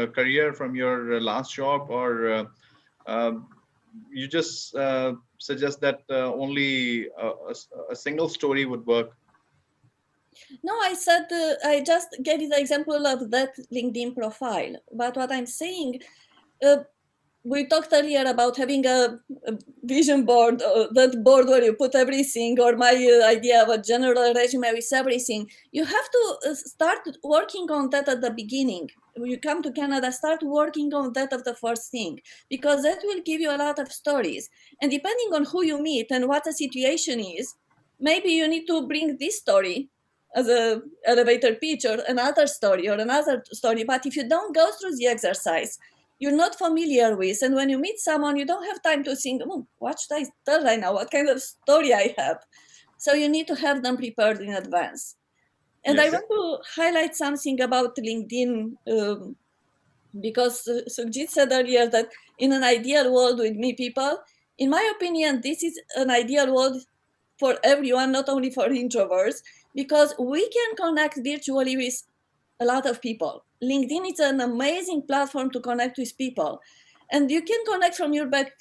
[SPEAKER 1] career, from your last job, or you just suggest that only a single story would work?
[SPEAKER 2] no, I said, I just gave you the example of that LinkedIn profile. But what I'm saying, uh, we talked earlier about having a vision board, that board where you put everything, or my idea of a general resume with everything. You have to start working on that at the beginning. When you come to Canada, start working on that of the first thing, because that will give you a lot of stories. And depending on who you meet and what the situation is, maybe you need to bring this story as a elevator pitch, or another story or another story. But if you don't go through the exercise, you're not familiar with, and when you meet someone, you don't have time to think, what should I tell right now? What kind of story I have? So you need to have them prepared in advance. And I
[SPEAKER 1] Yes.
[SPEAKER 2] want to highlight something about LinkedIn, because Sukhjit said earlier that in an ideal world with me people, in my opinion, this is an ideal world for everyone, not only for introverts, because we can connect virtually with a lot of people. LinkedIn is an amazing platform to connect with people. And you can connect from your back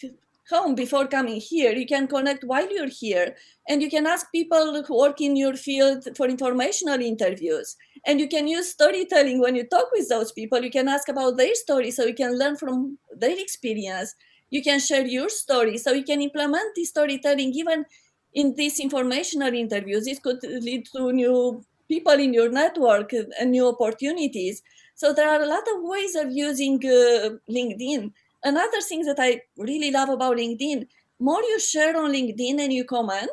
[SPEAKER 2] home before coming here. You can connect while you're here. And you can ask people who work in your field for informational interviews. And you can use storytelling when you talk with those people. You can ask about their story so you can learn from their experience. You can share your story so you can implement this storytelling even in these informational interviews. This could lead to new people in your network and new opportunities. So there are a lot of ways of using LinkedIn. Another thing that I really love about LinkedIn, more you share on LinkedIn and you comment,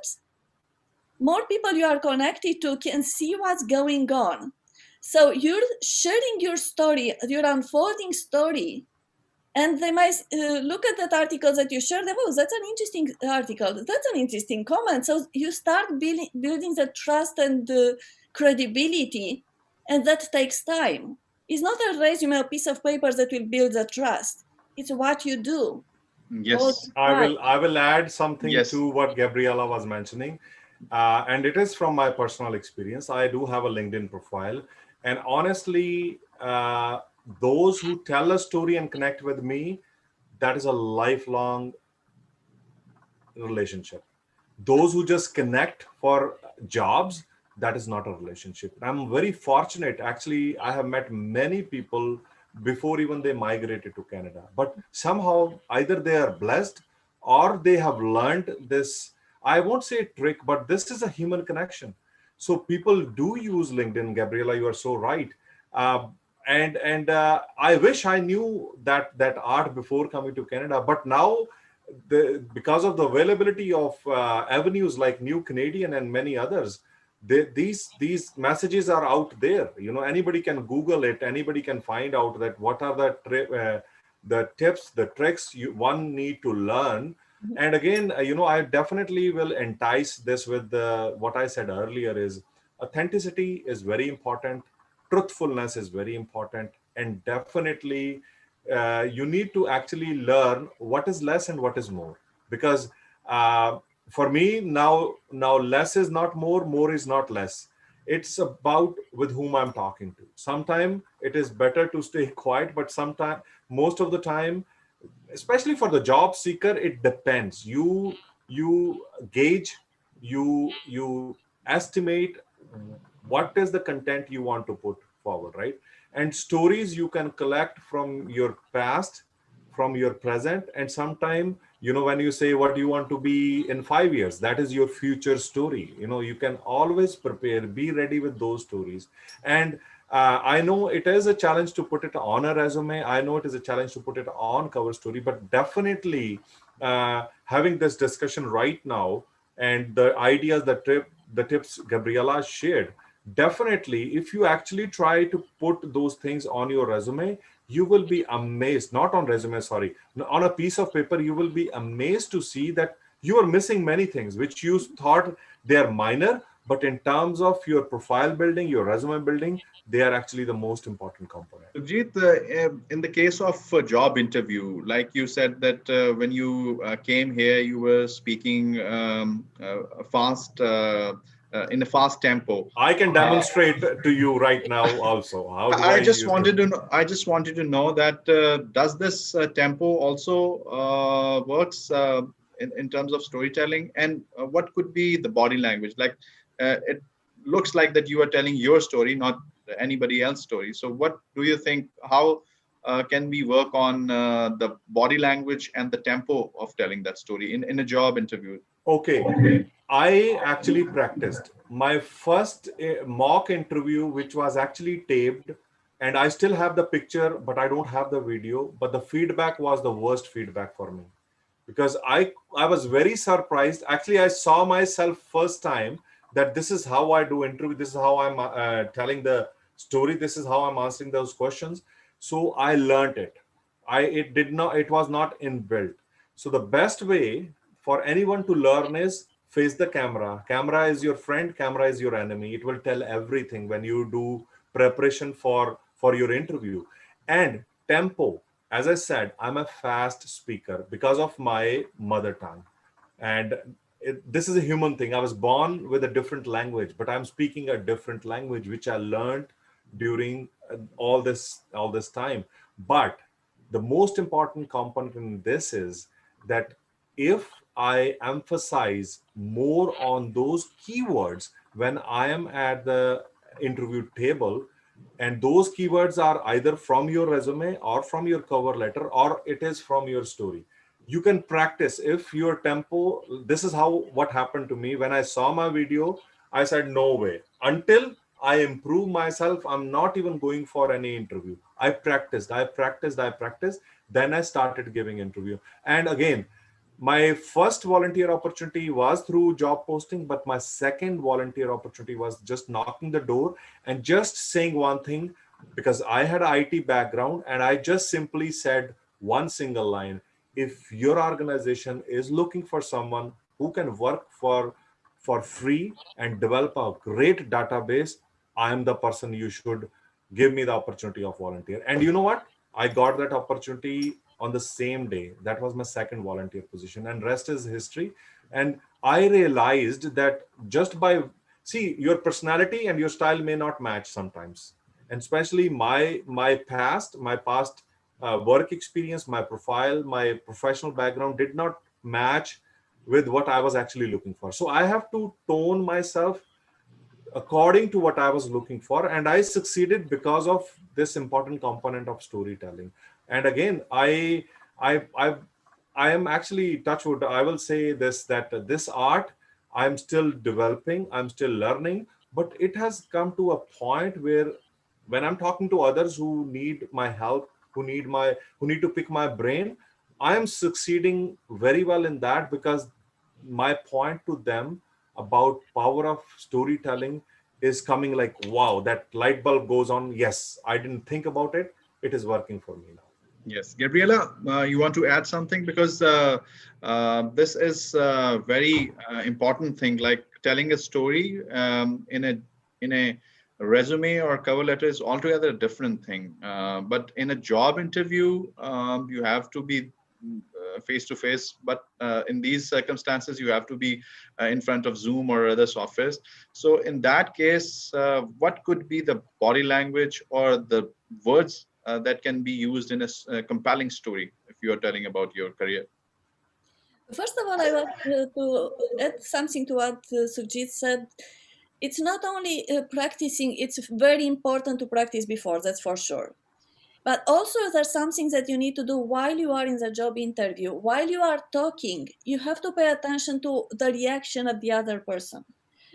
[SPEAKER 2] more people you are connected to can see what's going on. So you're sharing your story, your unfolding story, and they might look at that article that you shared. Oh, that's an interesting article. That's an interesting comment. So you start building the trust and the credibility, and that takes time. It's not a resume, a piece of paper that will build the trust. It's what you do all
[SPEAKER 1] Yes.
[SPEAKER 2] the
[SPEAKER 3] I
[SPEAKER 2] time.
[SPEAKER 3] will I will add something
[SPEAKER 1] Yes.
[SPEAKER 3] to what Gabriela was mentioning, and it is from my personal experience. I do have a LinkedIn profile, and honestly, those who tell a story and connect with me, that is a lifelong relationship. Those who just connect for jobs, that is not a relationship. I'm very fortunate. Actually, I have met many people before even they migrated to Canada, but somehow either they are blessed or they have learned this, I won't say trick, but this is a human connection. So people do use LinkedIn. Gabriela, you are so right. uh, and I wish I knew that art before coming to Canada, but now because of the availability of avenues like New Canadian and many others, these messages are out there. You know, anybody can Google it. Anybody can find out that what are the tips, the tricks one need to learn. And again, I definitely will entice this with what I said earlier is authenticity is very important, truthfulness is very important, and definitely you need to actually learn what is less and what is more, because uh, for me now less is not more, more is not less. It's about with whom I'm talking to. Sometimes it is better to stay quiet, but sometimes, most of the time, especially for the job seeker, it depends. You gauge, you estimate what is the content you want to put forward, right? And stories you can collect from your past, from your present, and sometime, when you say what you want to be in 5 years, that is your future story. You can always prepare, be ready with those stories. And I know it is a challenge to put it on a resume. I know it is a challenge to put it on cover story, but definitely having this discussion right now and the ideas, the tips Gabriela shared, definitely, if you actually try to put those things on your resume, you will be amazed. Not on resume, sorry, on a piece of paper, you will be amazed to see that you are missing many things which you thought they are minor, But in terms of your profile building, your resume building, they are actually the most important component.
[SPEAKER 1] Sukhjit, in the case of a job interview, like you said that when you came here, you were speaking fast in a fast tempo.
[SPEAKER 3] I can demonstrate to you right now also. How do I
[SPEAKER 1] I just
[SPEAKER 3] use it?
[SPEAKER 1] wanted to know, I just wanted to know that does this tempo also works in terms of storytelling, and what could be the body language? Like it looks like that you are telling your story, not anybody else's story. So what do you think? How can we work on the body language and the tempo of telling that story in a job interview?
[SPEAKER 3] Okay. I actually practiced. My first mock interview, which was actually taped, and I still have the picture, but I don't have the video. But the feedback was the worst feedback for me because I was very surprised. Actually, I saw myself first time that this is how I do interview. This is how I'm telling the story. This is how I'm answering those questions. So I learned it. It was not inbuilt. So the best way for anyone to learn is face the camera. Camera is your friend, camera is your enemy. It will tell everything when you do preparation for your interview. And tempo, as I said, I'm a fast speaker because of my mother tongue. And this is a human thing. I was born with a different language, but I'm speaking a different language which I learned during all this time. But the most important component in this is that if I emphasize more on those keywords when I am at the interview table, and those keywords are either from your resume or from your cover letter or it is from your story, you can practice. If your tempo, this is how what happened to me when I saw my video. I said no way, until I improve myself, I'm not even going for any interview. I practiced, then I started giving interview. And again, my first volunteer opportunity was through job posting, but my second volunteer opportunity was just knocking the door and just saying one thing, because I had an IT background, and I just simply said one single line: if your organization is looking for someone who can work for free and develop a great database, I am the person. You should give me the opportunity of volunteer. And you know what? I got that opportunity on the same day. That was my second volunteer position, and rest is history. And I realized that just by, see, your personality and your style may not match sometimes, and especially my past work experience, my profile, my professional background did not match with what I was actually looking for. So I have to tone myself according to what I was looking for, and I succeeded because of this important component of storytelling. And again, I am actually, touch wood, I will say this, that this art I'm still developing, I'm still learning, but it has come to a point where when I'm talking to others who need my help, who need to pick my brain, I am succeeding very well in that, because my point to them about power of storytelling is coming like, wow, that light bulb goes on. Yes, I didn't think about it. It is working for me now.
[SPEAKER 1] Yes, Gabriela, you want to add something, because this is a very important thing. Like telling a story in a resume or cover letter is altogether a different thing. But in a job interview, you have to be face to face. But in these circumstances, you have to be in front of Zoom or other softwares. So in that case, what could be the body language or the words that can be used in a compelling story if you are telling about your career?
[SPEAKER 2] First of all, I want to add something to what Sukhjit said. It's not only practicing, it's very important to practice before, that's for sure. But also, there's something that you need to do while you are in the job interview. While you are talking, you have to pay attention to the reaction of the other person.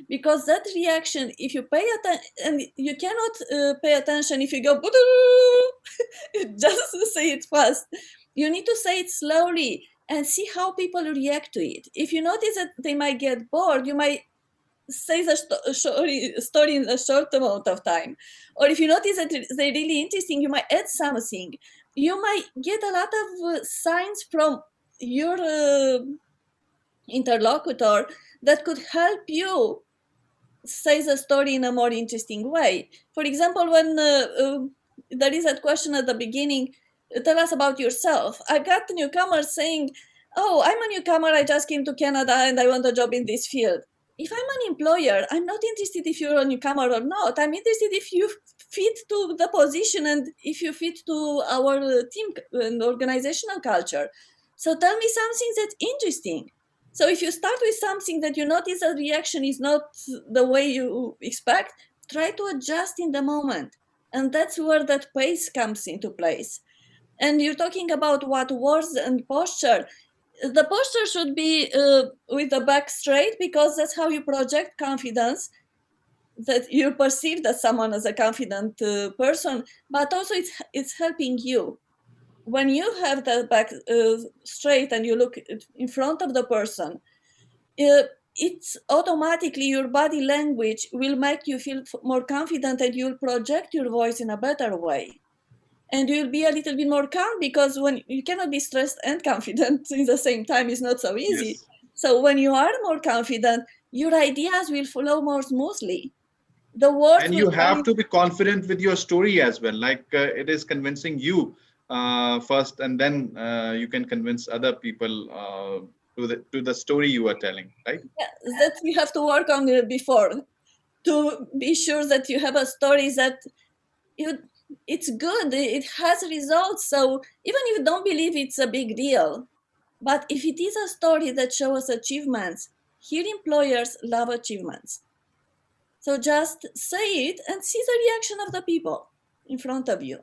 [SPEAKER 2] Because that reaction, if you pay attention, and you cannot pay attention if you go, just say it fast. You need to say it slowly and see how people react to it. If you notice that they might get bored, you might say the story in a short amount of time. Or if you notice that they're really interesting, you might add something. You might get a lot of signs from your interlocutor that could help you says a story in a more interesting way. For example, when there is that question at the beginning, tell us about yourself. I got newcomers saying, oh, I'm a newcomer, I just came to Canada and I want a job in this field. If I'm an employer, I'm not interested if you're a newcomer or not. I'm interested if you fit to the position and if you fit to our team and organizational culture. So tell me something that's interesting. So if you start with something that you notice a reaction is not the way you expect, try to adjust in the moment. And that's where that pace comes into place. And you're talking about what words and posture. The posture should be with the back straight because that's how you project confidence, that you're perceived as someone as a confident person, but also it's helping you. When you have the back straight and you look in front of the person, it's automatically your body language will make you feel more confident and you'll project your voice in a better way. And you'll be a little bit more calm because when you cannot be stressed and confident in the same time is not so easy.
[SPEAKER 1] Yes.
[SPEAKER 2] So when you are more confident, your ideas will flow more smoothly. The words
[SPEAKER 1] And
[SPEAKER 2] will
[SPEAKER 1] you
[SPEAKER 2] come
[SPEAKER 1] have
[SPEAKER 2] in.
[SPEAKER 1] to be confident with your story as well. Like it is convincing you first, and then you can convince other people to the story you are telling, right?
[SPEAKER 2] Yeah, that you have to work on before to be sure that you have a story that you it's good, it has results. So even if you don't believe it's a big deal, but if it is a story that shows achievements, here employers love achievements. So just say it and see the reaction of the people in front of you.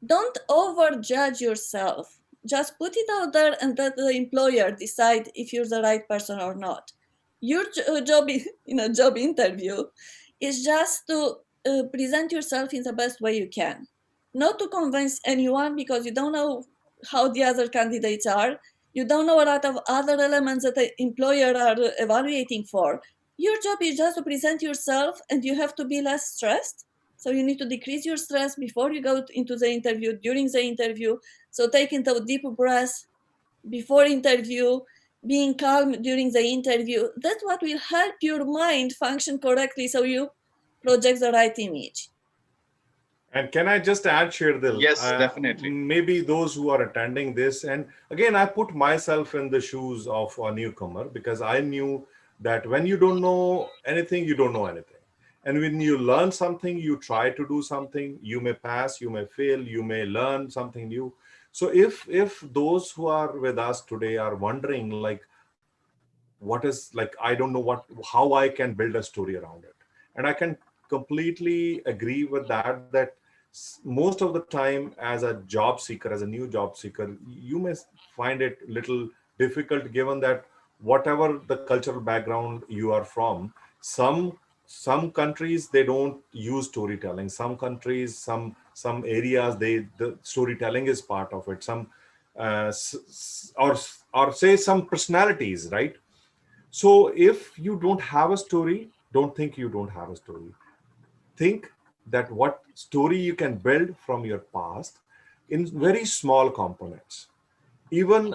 [SPEAKER 2] Don't overjudge yourself. Just put it out there and let the employer decide if you're the right person or not. Your job in a job interview is just to present yourself in the best way you can. Not to convince anyone because you don't know how the other candidates are. You don't know a lot of other elements that the employer are evaluating for. Your job is just to present yourself and you have to be less stressed. So you need to decrease your stress before you go into the interview, during the interview. So taking a deep breath before interview, being calm during the interview. That's what will help your mind function correctly so you project the right image.
[SPEAKER 3] And can I just add, Shirdil,
[SPEAKER 1] Yes, definitely.
[SPEAKER 3] maybe those who are attending this, and again, I put myself in the shoes of a newcomer because I knew that when you don't know anything, you don't know anything. And when you learn something, you try to do something, you may pass, you may fail, you may learn something new. So if those who are with us today are wondering like, what is like, I don't know how I can build a story around it, and I can completely agree with that most of the time as a job seeker, as a new job seeker, you may find it little difficult given that whatever the cultural background you are from, some countries they don't use storytelling, some countries, some areas the storytelling is part of it, some or say some personalities, right? So if you don't have a story, don't think you don't have a story. Think that what story you can build from your past in very small components. Even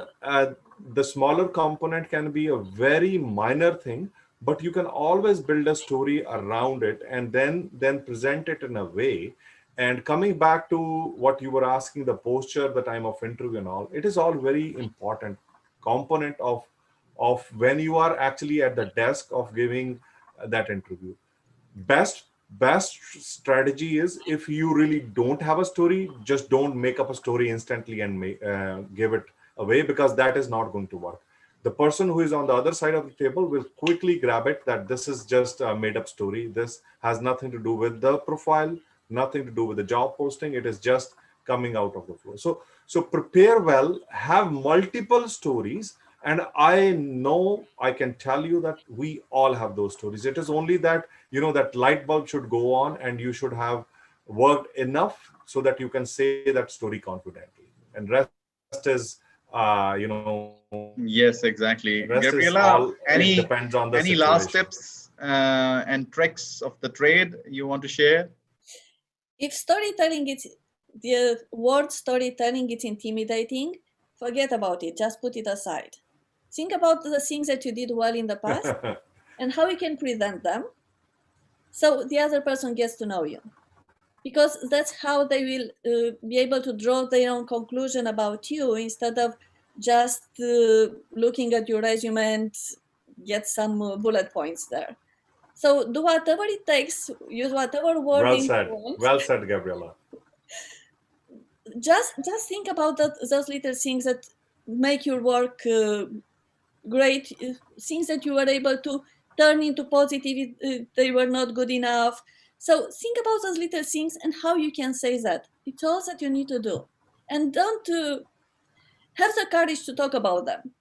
[SPEAKER 3] the smaller component can be a very minor thing, but you can always build a story around it and then present it in a way. And coming back to what you were asking, the posture, the time of interview and all, it is all very important component of when you are actually at the desk of giving that interview. Best strategy is, if you really don't have a story, just don't make up a story instantly and give it away, because that is not going to work. The person who is on the other side of the table will quickly grab it that this is just a made up story, this has nothing to do with the profile, nothing to do with the job posting, it is just coming out of the flow. So prepare well, have multiple stories, and I know, I can tell you that we all have those stories. It is only that, that light bulb should go on and you should have worked enough so that you can say that story confidently, and rest is
[SPEAKER 1] Yes,
[SPEAKER 3] rest is
[SPEAKER 1] exactly.
[SPEAKER 3] all, it
[SPEAKER 1] Gabriela,
[SPEAKER 3] depends on the
[SPEAKER 1] any
[SPEAKER 3] situation.
[SPEAKER 1] last tips and tricks of the trade you want to share?
[SPEAKER 2] If storytelling is the word storytelling is intimidating, forget about it. Just put it aside. Think about the things that you did well in the past and how you can present them. so the other person gets to know you, because that's how they will be able to draw their own conclusion about you, instead of just looking at your resume and get some bullet points there. So do whatever it takes, use whatever wording you want.
[SPEAKER 3] Well said, Gabriela.
[SPEAKER 2] Just think about those little things that make your work great, things that you were able to turn into positive if they were not good enough. So think about those little things and how you can say that. It's all that you need to do. And don't have the courage to talk about them.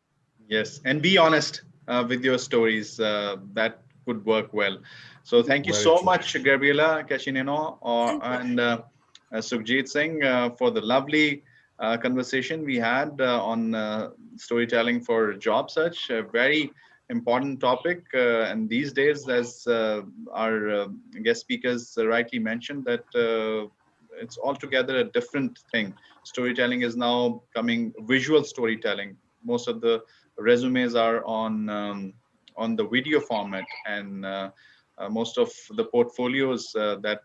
[SPEAKER 1] Yes, and be honest with your stories. That could work well. So thank you
[SPEAKER 3] Very
[SPEAKER 1] so
[SPEAKER 3] true.
[SPEAKER 1] much, Gabriela Casineanu
[SPEAKER 2] Thank you.
[SPEAKER 1] and Sukhjit Singh, for the lovely conversation we had on storytelling for job search. A very important topic, and these days, as our guest speakers rightly mentioned, that it's altogether a different thing. Storytelling is now coming visual storytelling. Most of the resumes are on the video format, and most of the portfolios that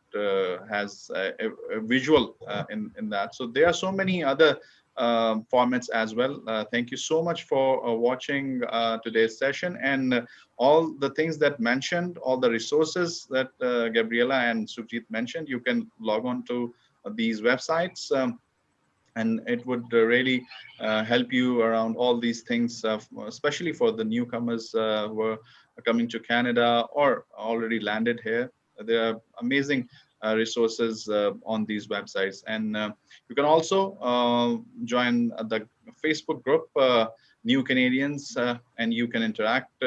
[SPEAKER 1] has a visual in that. So there are so many other formats as well. Thank you so much for watching today's session, and all the things that mentioned, all the resources that Gabriela and Sukhjit mentioned, you can log on to these websites. And it would really help you around all these things, especially for the newcomers who are coming to Canada or already landed here. There are amazing resources on these websites, and you can also join the Facebook group New Canadians, and you can interact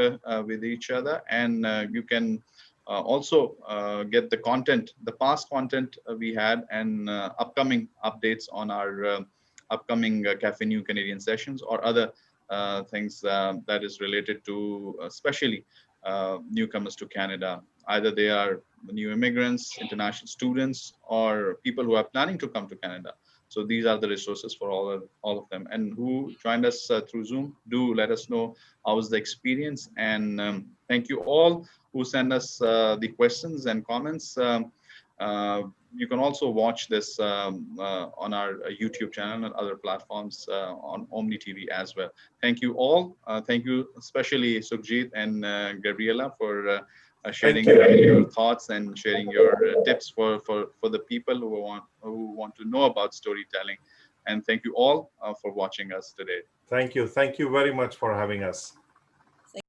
[SPEAKER 1] with each other, and you can also get the content, the past content we had, and upcoming updates on our upcoming Café New Canadian sessions, or other things that is related to especially newcomers to Canada. Either they are new immigrants, international students, or people who are planning to come to Canada. So these are the resources for all of them. And who joined us through Zoom, do let us know how was the experience. And thank you all who send us the questions and comments. You can also watch this on our YouTube channel and other platforms on Omni TV as well. Thank you all. Thank you especially Sukhjit and Gabriela for sharing
[SPEAKER 3] Thank you.
[SPEAKER 1] your thoughts and sharing your tips for the people who want to know about storytelling. And thank you all for watching us today.
[SPEAKER 3] Thank you. Thank you very much for having us.